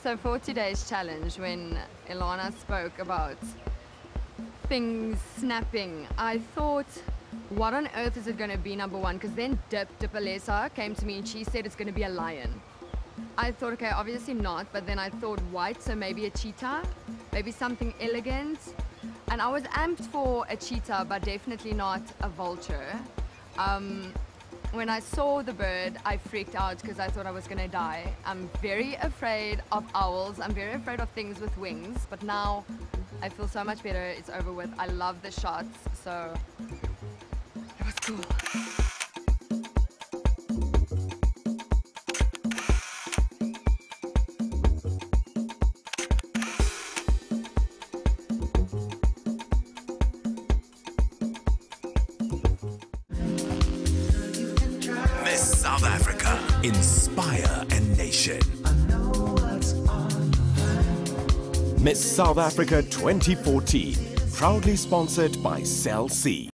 So for today's challenge, when Ilana spoke about things snapping, I thought, what on earth is it going to be, number one? Because then Dipalesa came to me and she said it's going to be a lion. I thought, okay, obviously not, but then I thought white, so maybe a cheetah, maybe something elegant. And I was amped for a cheetah, but definitely not a vulture. When I saw the bird, I freaked out because I thought I was going to die. I'm very afraid of owls. I'm very afraid of things with wings, but now I feel so much better. It's over with. I love the shots, so it was cool. Miss South Africa, inspire a nation. Miss South Africa 2014, proudly sponsored by Cell C.